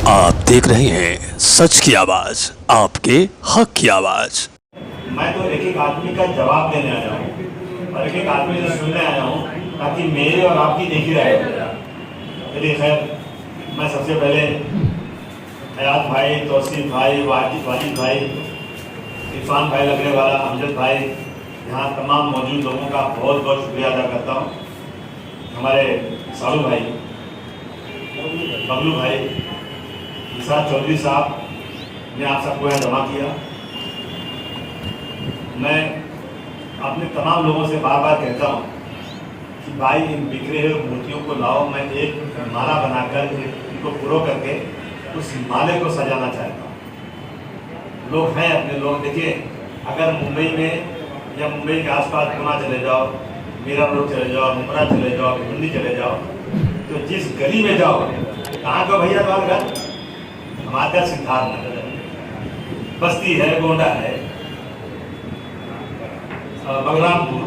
आप देख रहे हैं सच की आवाज, आपके हक की आवाज। मैं तो एक एक आदमी का जवाब देने आया हूँ और एक एक आदमी से सुनने आया हूँ ताकि मेरे और आपकी एक ही राय हो। चलिए खैर, मैं सबसे पहले हयात भाई, तौसीफ भाई, वाजिद भाई, इरफान भाई लगने वाला, अमजद भाई, यहाँ तमाम मौजूद लोगों का बहुत बहुत शुक्रिया अदा करता हूँ। हमारे सालू भाई, बबलू भाई, इसाद चौधरी साहब ने आप सबको यहाँ जमा किया। मैं अपने तमाम लोगों से बार बार कहता हूँ कि भाई इन बिखरे हुए मूर्तियों को लाओ, मैं एक माला बनाकर इनको पुरो करके उस माले को सजाना चाहता हूँ। लोग हैं अपने लोग, देखिए अगर मुंबई में या मुंबई के आसपास पुणे चले जाओ, मीरा रोड चले जाओ, मुमरा चले जाओ, भिवंडी चले जाओ, तो जिस गली में जाओ, कहाँ का भैया तुम्हारा घर? हमारा घर सिद्धार्थ नगर है, बस्ती है, गोंडा है, बलरामपुर,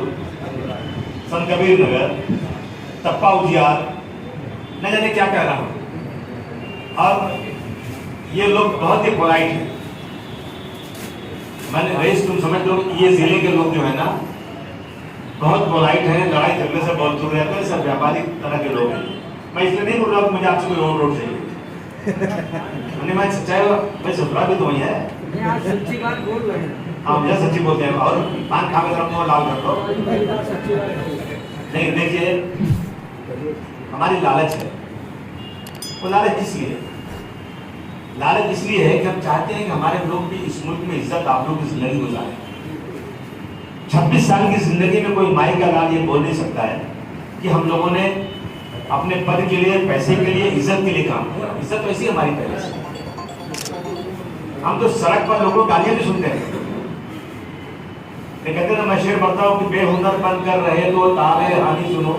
संत कबीर नगर, टप्पा उजियार, न जाने क्या कह रहा हूँ। और ये लोग बहुत ही पोलाइट हैं। मैंने रेस, तुम समझ लो ये जिले के लोग जो है ना बहुत पोलाइट हैं, लड़ाई झगड़े से बहुत दूर रहते हैं, सब व्यापारिक तरह के लोग हैं। मैं इसलिए नहीं बोल रहा हूँ मुझे आपसे कोई ओवर रोड चाहिए। मैं सच्चाई, मैं ससुरा भी तो वही है, सच्ची बात बोल रहे हैं। हाँ मुझे सच्ची बोलते हैं। और पान खा कर अपना लाल कर दो। नहीं देखिए, हमारी लालच है। वो लालच इसलिए है, लालच इसलिए है कि हम चाहते हैं कि हमारे लोग भी इस मुल्क में इज्जत आप लोग की जिंदगी गुजारें। 26 साल की जिंदगी में कोई माई का लाल ये बोल नहीं सकता है कि हम लोगों ने अपने पद के लिए, पैसे के लिए, इज्जत के लिए काम किया। इज्जत वैसी हमारी पहले से। हम तो सड़क पर लोगों को गालियां भी सुनते हैं। कहते हैं ना, मैं शेर पढ़ता हूँ कि बेहुनर बनकर रहे तो ताने हानि सुनो,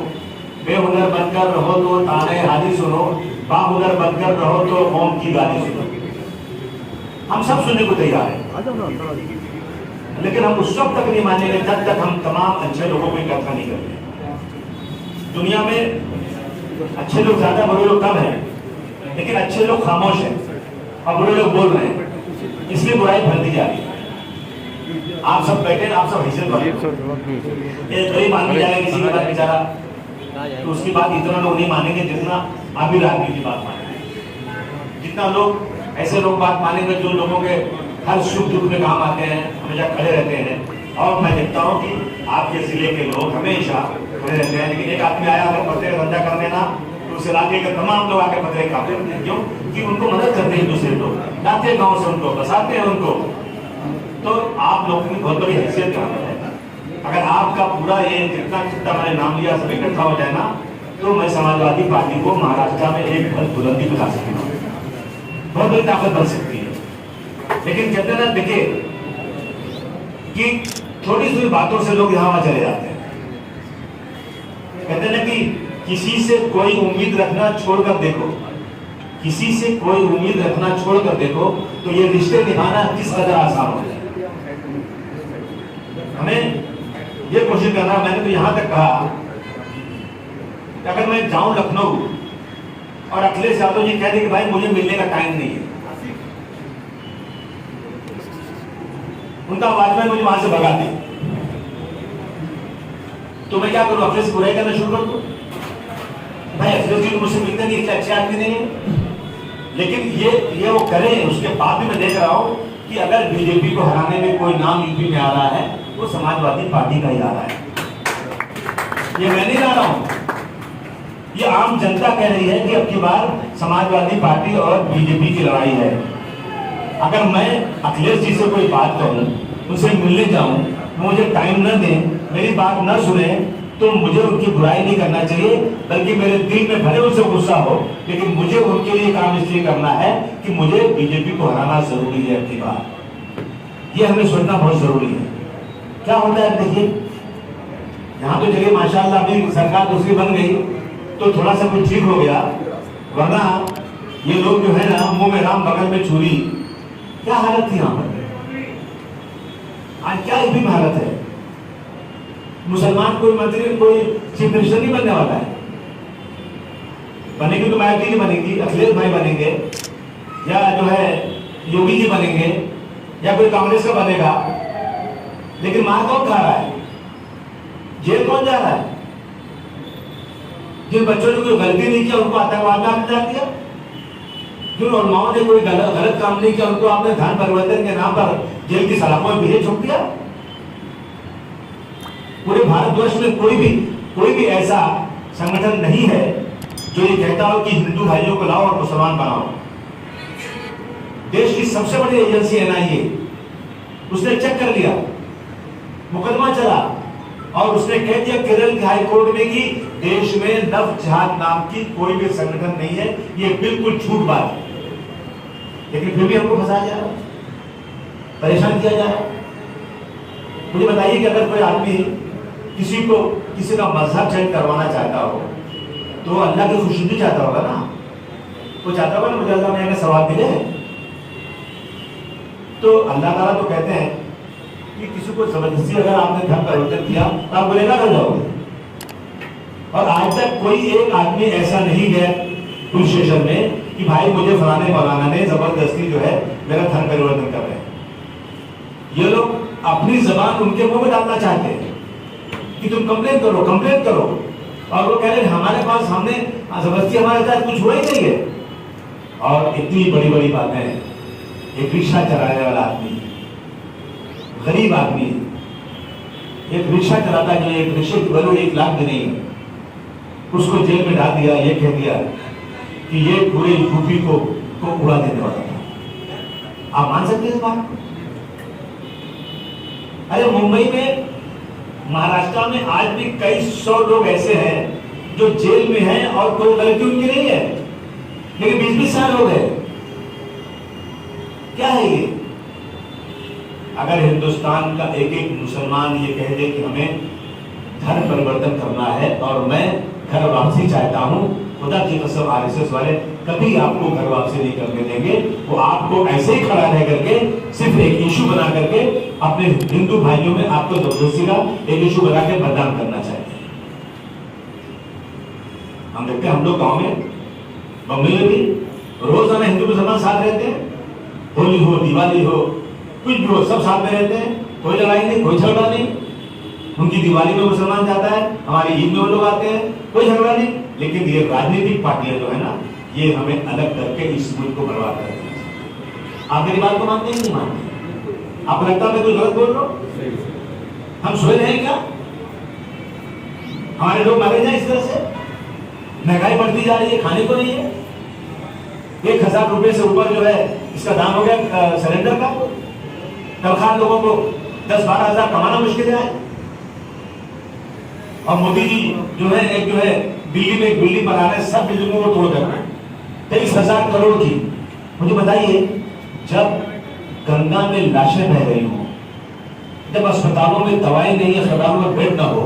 बेहुनर बनकर रहो तो ताने हानि सुनो, बाहुनर बनकर रहो तो कौम की गाली सुनो। हम सब सुनने को तैयार हैं, लेकिन हम उस वक्त तक नहीं मानेंगे जब तक हम तमाम अच्छे लोगों को इकट्ठा नहीं करते। दुनिया में अच्छे लोग ज्यादा, बुरे लोग कम हैं, लेकिन अच्छे लोग खामोश हैं और बुरे लोग बोल रहे हैं, इसलिए बुराई फैलती जा रही है। आप सब बैठे, आप सब हिस्से गरीब आदमी जाए किसी की बात बेचारा, तो उसकी बात इतना लोग नहीं मानेंगे जितना आबिर आदमी की बात मानेंगे। जितना लोग ऐसे लोग बात मानेंगे जो लोगों के हर सुख दुख में काम आते हैं, हमेशा खड़े रहते हैं। और मैं देखता हूँ कि आपके जिले के लोग हमेशा खड़े रहते हैं, लेकिन एक आदमी आया अगर पत्थर का धंधा करने ना, तो उस इलाके के तमाम लोग आके पत्थर काम करते हैं। क्यों? कि उनको मदद करते हैं दूसरे लोग, लाते गाँव से उनको, बसाते हैं उनको। तो आप लोगों की बहुत बड़ी हैसियत यहाँ पर है। अगर आपका पूरा ये जितना मैंने नाम लिया सब इकट्ठा हो जाए ना, तो मैं समाजवादी पार्टी को महाराष्ट्र में एक बहुत बुलंदी पे ला सकती हूँ, बहुत बड़ी ताकत बन सकती है। लेकिन कहते हैं ना, देखिए कि थोड़ी सी बातों से लोग यहाँ वहां चले जाते हैं। कहते हैं ना कि किसी से कोई उम्मीद रखना छोड़कर देखो, किसी से कोई उम्मीद रखना छोड़कर देखो तो ये रिश्ते निभाना किस कदर आसान हो जाए। हमें ये कोशिश करना। मैंने तो यहां तक कहा कि अगर मैं जाऊं लखनऊ और अखिलेश यादव जी कह दे कि भाई मुझे मिलने का टाइम नहीं है, उनका वाजपेयी मुझे वहां से भगा दे, तो मैं क्या करूं? अखिलेश से बुराई करना शुरू कर दूं? भाई अखिलेश जी तो मुझसे मिलते नहीं, इतने अच्छे आदमी नहीं है। लेकिन ये वो करें, उसके बाद भी मैं देख रहा हूं कि अगर बीजेपी को हराने में कोई नाम यूपी में आ रहा है, वो समाजवादी पार्टी का ही आ रहा है। ये मैं नहीं ला रहा हूं, ये आम जनता कह रही है कि अब की बार समाजवादी पार्टी और बीजेपी की लड़ाई है। अगर मैं अखिलेश जी से कोई बात करूं, उनसे मिलने जाऊं, मुझे टाइम न दें, मेरी बात न सुने, तो मुझे उनकी बुराई नहीं करना चाहिए, बल्कि मेरे दिल में भले उनसे गुस्सा हो, लेकिन मुझे उनके लिए काम इसलिए करना है कि मुझे बीजेपी को हराना जरूरी है। अपनी बात ये हमें सोचना बहुत जरूरी है। क्या होता है देखिए, यहाँ तो चलिए माशाल्लाह अभी सरकार दूसरी बन गई तो थोड़ा सा कुछ ठीक हो गया, वरना ये लोग जो है ना, मुंह में राम बगल में छुरी, क्या हालत थी यहाँ पर। आज क्या भी हालत है। मुसलमान कोई मंत्री, कोई चीफ मिनिस्टर नहीं बनने वाला है। बनेगी तो मायावती जी बनेगी, अखिलेश भाई बनेंगे, या जो है योगी जी बनेंगे या कोई कांग्रेस का बनेगा, लेकिन मार कौन खा रहा है, जेल कौन जा रहा है? जिन बच्चों ने कोई गलती नहीं किया उनको आतंकवाद में आपने डाल दिया, जिन उलमाओं ने कोई गलत काम नहीं किया उनको आपने धर्म परिवर्तन के नाम पर जेल की सलाखों में भेज छोड़ दिया। पूरे भारतवर्ष में कोई भी ऐसा संगठन नहीं है जो ये कहता हो कि हिंदू भाइयों को लाओ और मुसलमान बनाओ। देश की सबसे बड़ी एजेंसी एनआईए, उसने चेक कर लिया, मुकदमा चला और उसने कह दिया केरल के हाई कोर्ट में कि देश में नव जिहाद नाम की कोई भी संगठन नहीं है, ये बिल्कुल झूठ बात है। लेकिन फिर भी हमको फंसाया जा रहा है, परेशान किया जा रहा है। मुझे बताइए कि अगर कोई आदमी किसी का मजहब चेंज करवाना चाहता हो तो अल्लाह की खुशी भी चाहता होगा ना, वो चाहता होगा ना मुझे अल्लाह में आगे सवाब मिले। तो अल्लाह ताला तो कहते हैं कि किसी को जबरदस्ती अगर आपने धर्म परिवर्तन किया तो आप गुनहगार कर जाओगे। और आज तक कोई एक आदमी ऐसा नहीं गया पुलिस स्टेशन में कि भाई मुझे फलाने मौलाना ने जबरदस्ती जो है मेरा धर्म परिवर्तन कर रहे हैं। ये लोग अपनी जबान उनके मुंह में डालना चाहते हैं कि तुम कंप्लेन करो, और वो कह रहे हैं हमारे पास हमने जबरदस्ती हमारे साथ कुछ हुआ ही नहीं है। और इतनी बड़ी बड़ी बातें, एक रिक्शा चलाने वाला आदमी, गरीब आदमी, एक रिक्शा चलाता है जो एक रिक्शे की वैल्यू 1 लाख भी नहीं, उसको जेल में डाल दिया, ये कह दिया कि ये पूरे यूपी को उड़ा देने वाला था। आप मान सकते हैं इस बात? अरे मुंबई में, महाराष्ट्र में आज भी कई 100 लोग ऐसे हैं जो जेल में हैं और कोई गलती उनकी नहीं है, लेकिन 20-20 साल हो गए। क्या है ये? अगर हिंदुस्तान का एक मुसलमान ये कह दे कि हमें धर्म परिवर्तन करना है और मैं घर वापसी चाहता हूं, खुदा की कसम आरएसएस वाले कभी आपको घर वापसी नहीं करने देंगे। वो आपको ऐसे ही खड़ा रह करके सिर्फ एक इशू बना करके अपने हिंदू भाइयों में आपको जबरदस्ती का एक इशू बना के बदनाम करना चाहते हैं। हम देखते हैं, हम लोग गांव में, बम्बई में भी रोजाना हिंदू मुसलमान साथ रहते हैं, होली हो, दिवाली हो, कुछ भी हो, सब साथ में रहते हैं, कोई लड़ाई नहीं, कोई झगड़ा नहीं। उनकी दिवाली में मुसलमान जाता है, हमारी ईद में वो लोग आते हैं, कोई झगड़ा नहीं। लेकिन ये राजनीतिक पार्टियां जो है ना, ये हमें अलग करके इस मुल्क को बर्बाद कर रही है। आप मेरी बात को मानते हैं नहीं मानते? आप लगता है मैं कोई गलत बोल रहा हूं? हम सोए रहे क्या? हमारे लोग मारे जाए इस तरह से? महंगाई बढ़ती जा रही है, खाने को नहीं है। 1000 रुपए से ऊपर जो है इसका दाम हो गया सिलेंडर का। तनख्वाह लोगों को 10-12 हजार कमाना मुश्किल है। और मोदी जी जो है दिल्ली में एक बिल्डिंग बना रहे हैं, सब बिल्डिंगों को तोड़ कर 23,000 करोड़ की। मुझे बताइए, जब गंगा में लाशें बह रही हो, जब अस्पतालों में दवाई नहीं है, अस्पतालों में बेड ना हो,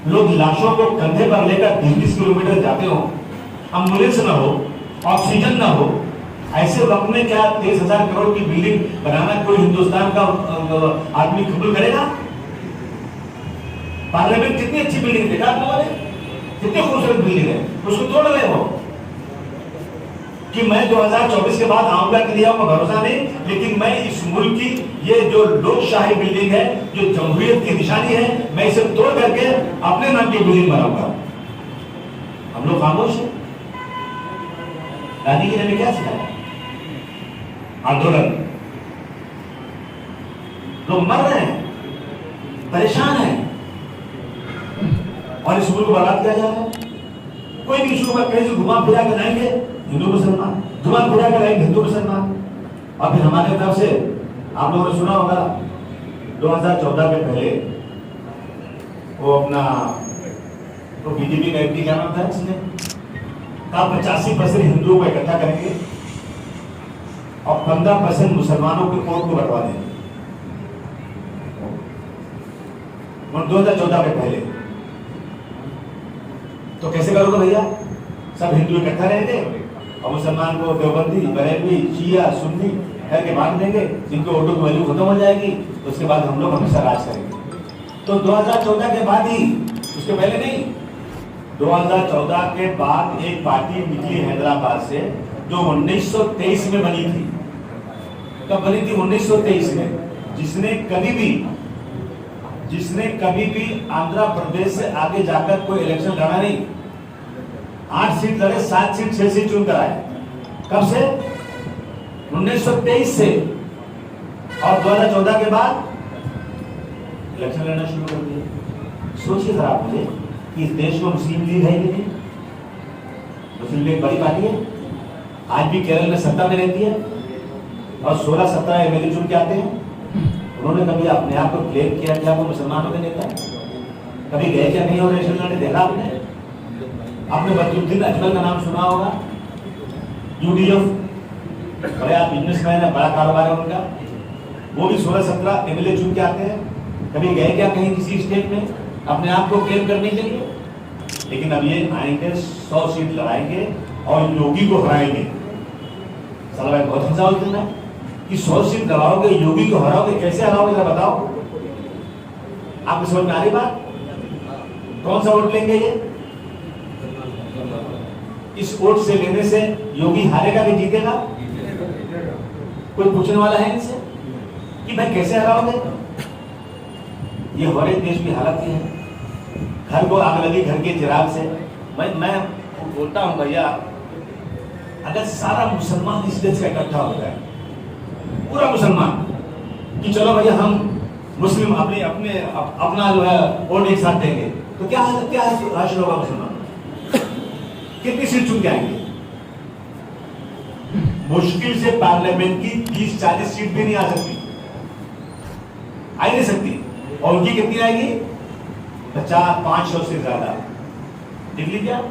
लोग लाशों को कंधे पर लेकर 20-20 किलोमीटर जाते हो, एम्बुलेंस ना हो, ऑक्सीजन ना हो, ऐसे वक्त में क्या 23,000 करोड़ की बिल्डिंग बनाना कोई हिंदुस्तान का आदमी कबूल करेगा? पार्लियामेंट कितनी अच्छी बिल्डिंग देखा आप लोगों ने, कितनी खूबसूरत बिल्डिंग है, उसको तोड़ रहे हो। कि मैं 2024 के बाद आऊंगा कि नहीं आऊंगा भरोसा नहीं, लेकिन मैं इस मुल्क की ये जो लोकशाही बिल्डिंग है, जो जमहूरियत की निशानी है, मैं इसे तोड़ करके अपने नाम की बिल्डिंग बनाऊंगा। हम लोग खामोश हैं। गांधी जी ने क्या सिखाया? आंदोलन। लोग मर रहे हैं, परेशान हैं, और इस मुल्क को बर्बाद किया जा रहा है। कोई भी इशू पर कहीं से घुमा फिरा कर जाएंगे हिंदू मुसलमान, घुमा फिरा कर आएंगे हिंदू मुसलमान। और फिर हमारे तरफ से आप लोगों ने सुना होगा 2014 के पहले वो अपना तो बीजेपी का एमपी क्या नाम था, इसने कहा 85% हिंदुओं को इकट्ठा करेंगे और 15% मुसलमानों के वोट को बंटवा देंगे। 2014 के पहले तो कैसे करोगे भैया? सब हिंदू इकट्ठा रहेंगे और मुसलमान को देवबंदी, बरेलवी, शिया, सुन्नी करके बांट देंगे, जिनको वोटों की वैल्यू खत्म हो जाएगी, तो उसके बाद हम लोग हमेशा राज करेंगे। तो 2014 के बाद ही, उसके पहले नहीं, 2014 के बाद एक पार्टी निकली हैदराबाद से जो 1923 में बनी थी। कब बनी थी? 1923 में। जिसने कभी भी आंध्र प्रदेश से आगे जाकर कोई इलेक्शन लड़ा नहीं। 8 सीट लड़े, 7 सीट 6 सीट चुन कर आए। कब से? 1923 से। और 2014 के बाद इलेक्शन लड़ना शुरू कर दिया। सोचिए जरा आप मुझे कि इस देश में मुस्लिम लीग है कि नहीं? मुस्लिम लीग बड़ी पार्टी है, आज भी केरल में सत्ता में रहती है और 16-17 एमएलए चुन के आते हैं। उन्होंने कभी अपने आप को क्लेम किया क्या वो मुसलमानों के नेता है? कभी गए क्या नहीं? और इलेक्शन लड़ने देखा आपने बदरुद्दीन अजमल का नाम सुना होगा। यूडीएफ बड़े आप बिजनेसमैन है, बड़ा कारोबार है उनका। वो भी 16-17 एमएलए चुन के आते हैं। कभी गए क्या कहीं किसी स्टेट में अपने आप को क्लेम करने के लिए? लेकिन अब ये आएंगे, 100 सीट लड़ाएंगे और योगी को हराएंगे। साला भाई बहुत मजा होता है कि 100 सीट लड़ाओगे, योगी को हराओगे। कैसे हराओगे जरा बताओ? आपको समझ में आ रही बात? कौन सा वोट लेंगे ये? इस वोट से लेने से योगी हारेगा कि जीतेगा? कोई पूछने वाला है इनसे कि भाई कैसे हराओगे? ये हमारे देश की हालत ही है। घर को आग लगी घर के चिराग से। मैं बोलता हूं भैया, अगर सारा मुसलमान इस देश का इकट्ठा हो जाए, पूरा मुसलमान, कि चलो भैया हम मुस्लिम अपना जो है वोट एक साथ देंगे, तो क्या राशि होगा मुसलमान? कितनी सीट चुन के आएंगे? मुश्किल से पार्लियामेंट की 30-40 सीट भी नहीं आ सकती, आ नहीं सकती। और उनकी कितनी आएगी? 50-500 से ज्यादा। निकली क्या?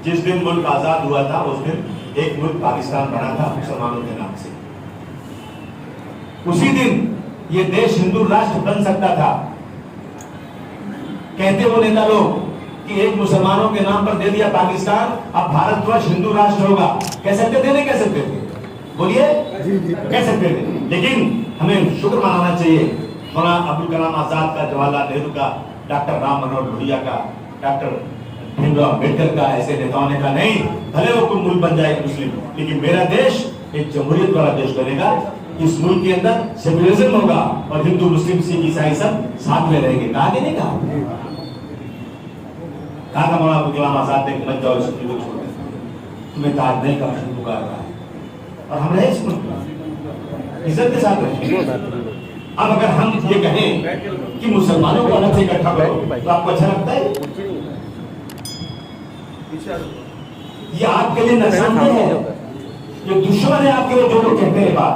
जिस दिन मुल्क आजाद हुआ था उस दिन एक मुल्क पाकिस्तान बना था मुसलमानों के नाम से। उसी दिन ये देश हिंदू राष्ट्र बन सकता था। कहते वो नेता लोग कि एक मुसलमानों के नाम पर दे दिया पाकिस्तान, अब भारतवर्ष हिंदू राष्ट्र होगा। कह सकते थे नहीं कह सकते थे? बोलिए, कह सकते थे। लेकिन हमें शुक्र मनाना चाहिए मौलाना अब्दुल कलाम आजाद का, जवाहरलाल नेहरू का, डॉक्टर राम मनोहर लोहिया का, डॉक्टर भीमराव अम्बेडकर का, ऐसे नेताओं ने कहा नहीं, भले वो कोई मुल्क बन जाएगा मुस्लिम, लेकिन मेरा देश एक जमहूरियत वाला देश बनेगा। इस मुल्क के अंदर सेक्युलरिज्म होगा और हिंदू मुस्लिम सिख ईसाई सब साथ में रहेंगे। कहा कि नहीं कहा? कहा था मौलाना अब्दुल कलाम आजाद ने, मत जाओ इस मुल्क को छोड़ दो, तुम्हें ताजमहल का प्रश्न पुकार रहा है और हम रहे इस मुल्क में इज्जत के साथ रहे। अब अगर हम ये कहें कि मुसलमानों को अलग से इकट्ठा करो तो आपको अच्छा लगता है? ये आपके लिए नुकसानदेह है, ये दुश्मन है आपके लिए जो लोग कहते हैं बात।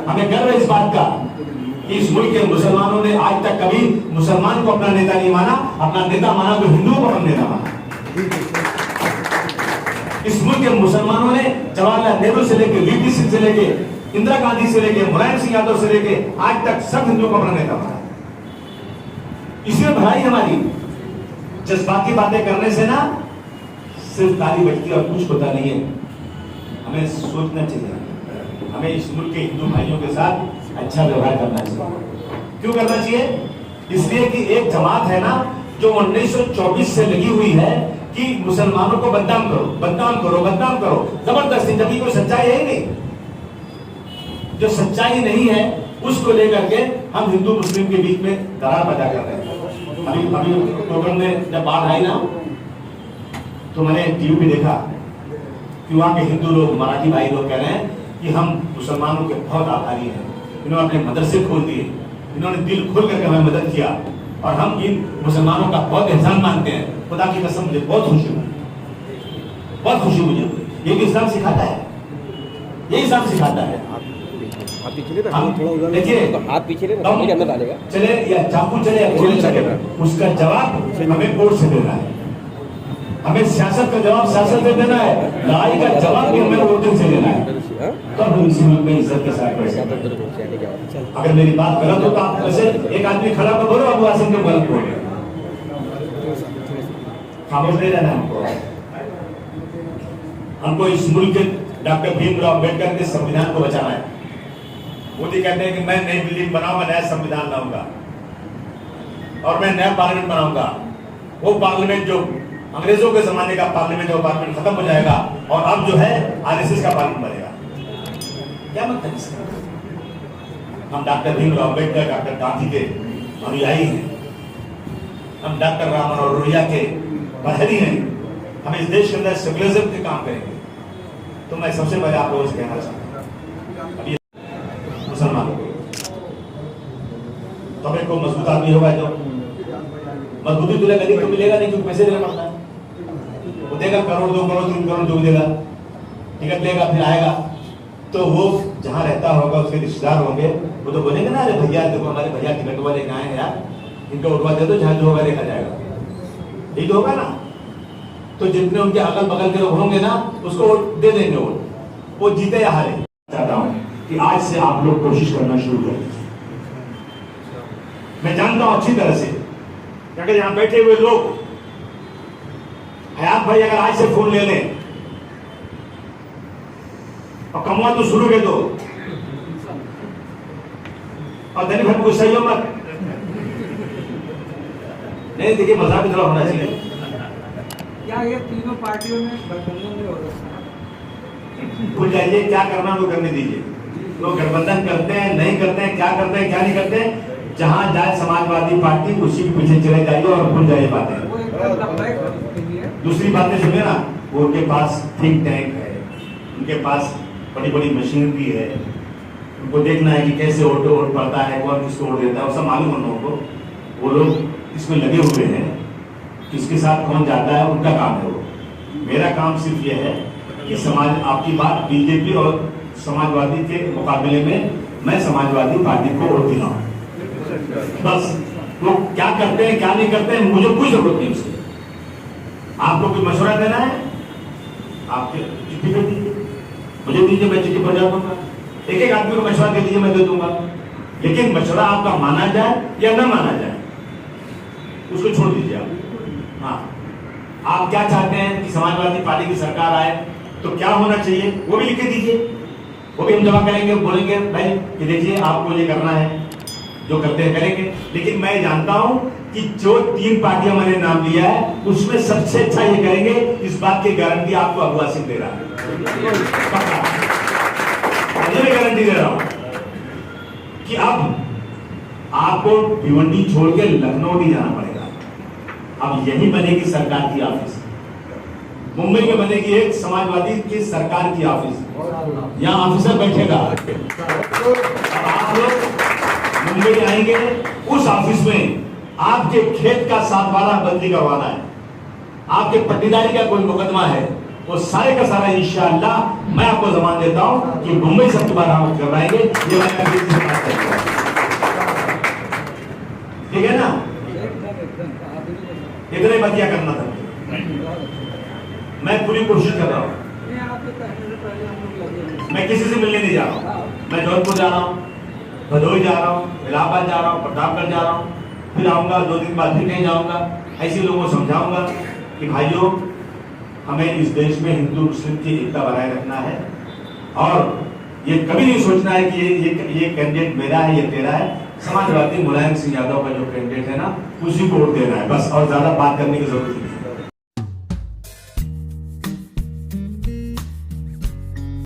हमें गर्व है इस बात का कि इस मुल्क के मुसलमानों ने आज तक कभी मुसलमान को अपना नेता नहीं माना, अपना नेता माना तो हिंदुओं को अपना नेता माना। इस मुल्क के मुसलमानों ने जवाहरलाल नेहरू से लेकर वीपी सिंह से लेकर इंदिरा गांधी से लेके मुलायम सिंह यादव से लेके आज तक सब हिंदुओं को अपना नेता बना। इसमें भलाई हमारी जज्बाती बातें करने से ना सिर्फ ताली बजती और कुछ होता नहीं है। हमें सोचना चाहिए, हमें इस मुल्क के हिंदू भाइयों के साथ अच्छा व्यवहार करना चाहिए। क्यों करना चाहिए? इसलिए कि एक जमात है ना जो 1924 से लगी हुई है कि मुसलमानों को बदनाम करो, बदनाम करो, बदनाम करो, जबरदस्ती, जबकि कोई सच्चाई है ही नहीं। जो सच्चाई नहीं है उसको लेकर के हम हिंदू मुस्लिम के बीच में दरार पैदा कर रहे हैं। अभी प्रोग्राम में जब बाढ़ आई ना तो मैंने टीवी पे देखा कि वहाँ के हिंदू लोग, मराठी भाई लोग कह रहे हैं कि हम मुसलमानों के बहुत आभारी हैं, इन्होंने अपने मदरसे खोल दिए, इन्होंने दिल खोल करके हमें मदद किया और हम इन मुसलमानों का बहुत एहसान मानते हैं। खुदा की कसम मुझे बहुत खुशी हुई, बहुत खुशी मुझे। ये भी इस्लाम सिखाता है, ये इस्लाम सिखाता है। हाथ पीछे ले, देखिए हाथ पीछे ले, अंदर डालेगा, चले या चाकू चले या गोली चले, उसका जवाब हमें कोर्ट से देना है। हमें सियासत का जवाब सियासत से देना है, लड़ाई का जवाब भी हमें कोर्ट से देना है। तो हम इसी मुल्क में इज्जत के साथ बैठे। अगर मेरी बात गलत हो तो आप वैसे एक आदमी खड़ा कर बोलो अबू आसिम को गलत बोल रहे, खामोश नहीं रहना हमको। हमको इस मुल्क के डॉक्टर भीमराव अम्बेडकर के संविधान को बचाना है। मोदी कहते हैं कि मैं नई बिल्डिंग बनाऊंगा, नया संविधान लाऊंगा और मैं नया पार्लियामेंट बनाऊंगा। वो पार्लियामेंट जो अंग्रेजों के जमाने का पार्लियामेंट है वो पार्लियामेंट खत्म हो जाएगा और अब जो है आरएसएस का पार्लियामेंट बनेगा। क्या मतलब इसका? हम डॉक्टर भीमराव अम्बेडकर, डॉक्टर गांधी के अनुयायी हैं, हम डॉक्टर राम मनोहर लोहिया के बहरी हैं, हम इस देश के अंदर सेकुलरिज्म के काम करेंगे। तो मैं सबसे पहले आप लोगों से कहना चाहता हूं, अभी मुसलमान तो एक को मजबूत आदमी होगा, जो मजबूती तुझे कभी तो मिलेगा नहीं, क्योंकि पैसे देना पड़ता है। वो देगा करोड़, 2 करोड़, 3 करोड़ जो देगा, टिकट लेगा, फिर आएगा, तो वो जहां रहता होगा उसके रिश्तेदार होंगे, वो तो बोलेंगे ना, अरे भैया देखो हमारे भैया टिकट वाले लेके आए हैं यार, इनका उठवा दे दो, जहां जो होगा देखा जाएगा। यही तो होगा ना। तो जितने उनके अगल बगल के लोग होंगे ना, उसको वोट दे देंगे, वो जीते या हारे। चाहता हूं कि आज से आप लोग कोशिश करना शुरू करें। मैं जानता हूं अच्छी तरह से, क्योंकि यहां बैठे हुए लोग, हयात भाई अगर आज से फोन ले लें और कमवा तो शुरू कर दो, और धनी भाई गुस्सा ही हो मत। नहीं देखिए, मजाक भी थोड़ा होना चाहिए। क्या ये तीनों पार्टियों में गठबंधन में हो रहा है? भूल जाइए, क्या करना वो करने दीजिए। लोग गठबंधन करते हैं, नहीं करते हैं, क्या करते हैं, क्या नहीं करते हैं, जहां जाए समाजवादी पार्टी उसी के पीछे चले जाइए और भूल जाइए बातें। वो एकदम लंबाई करती है। दूसरी बातें सुनिए ना, वो उनके पास थिंक टैंक है, उनके पास बड़ी बड़ी मशीनरी है, उनको देखना है कि कैसे वोट पड़ता है, कौन किसको वोट देता है, वो सब मालूम उन लोगों को। वो लोग इसमें लगे हुए हैं, किसके साथ कौन जाता है, उनका काम है वो। मेरा काम सिर्फ ये है कि समाज, आपकी बात बीजेपी और समाजवादी के मुकाबले में मैं समाजवादी पार्टी को वोट दिलाऊं, बस। वो क्या करते हैं क्या नहीं करते हैं मुझे कोई जरूरत नहीं उसकी। आप लोग को मशवरा देना है, आप चिट्ठी कर दीजिए, मुझे दीजिए, मैं चिट्ठी पर जाऊंगा। एक एक आदमी को मशवरा दे दीजिए, मैं दे दूंगा। लेकिन मशवरा आपका माना जाए या न माना जाए, उसको छोड़ दीजिए आप। हाँ, आप क्या चाहते हैं कि समाजवादी पार्टी की सरकार आए तो क्या होना चाहिए, वो भी लिख के दीजिए, वो भी हम जमा करेंगे, बोलेंगे भाई कि देखिए आपको ये करना है, जो करते हैं करेंगे। लेकिन मैं जानता हूं कि जो 3 पार्टियां मैंने नाम लिया है उसमें सबसे अच्छा ये करेंगे, इस बात की गारंटी आपको अगुआ सिंह दे रहा है, मैं गारंटी दे रहा हूं कि अब आपको भिवंडी छोड़ के लखनऊ नहीं जाना पड़ेगा। अब यही बनेगी सरकार की ऑफिस, मुंबई में बनेगी एक समाजवादी की सरकार की ऑफिस, यहाँ ऑफिसर बैठेगा। अब आप लोग मुंबई आएंगे, उस ऑफिस में आपके खेत का 7 वाला बदली करवाना है, आपके पट्टीदारी का कोई मुकदमा है, वो सारे का सारा इंशाअल्लाह मैं आपको जमान देता हूं कि मुंबई से आपकी बरामद करवाएंगे। ये मैं अभी से बात करता हूं, ठीक है ना? इतने बतिया करना था, मैं पूरी कोशिश कर रहा हूं। मैं किसी से मिलने नहीं जा रहा हूं, मैं जौनपुर जा रहा हूं, भदोही जा रहा हूं, इलाहाबाद जा रहा हूं, प्रतापगढ़ जा रहा हूं, फिर आऊंगा 2 दिन बाद फिर कहीं जाऊंगा। ऐसे लोगों को समझाऊंगा कि भाइयों, हमें इस देश में हिंदू मुस्लिम की एकता बनाए रखना है, और ये कभी नहीं सोचना है कि ये कैंडिडेट मेरा है, ये तेरा है। समाजवादी मुलायम सिंह यादव का जो कैंडिडेट है ना, उसी को वोट देना है बस, और ज्यादा बात करने की जरूरत नहीं है।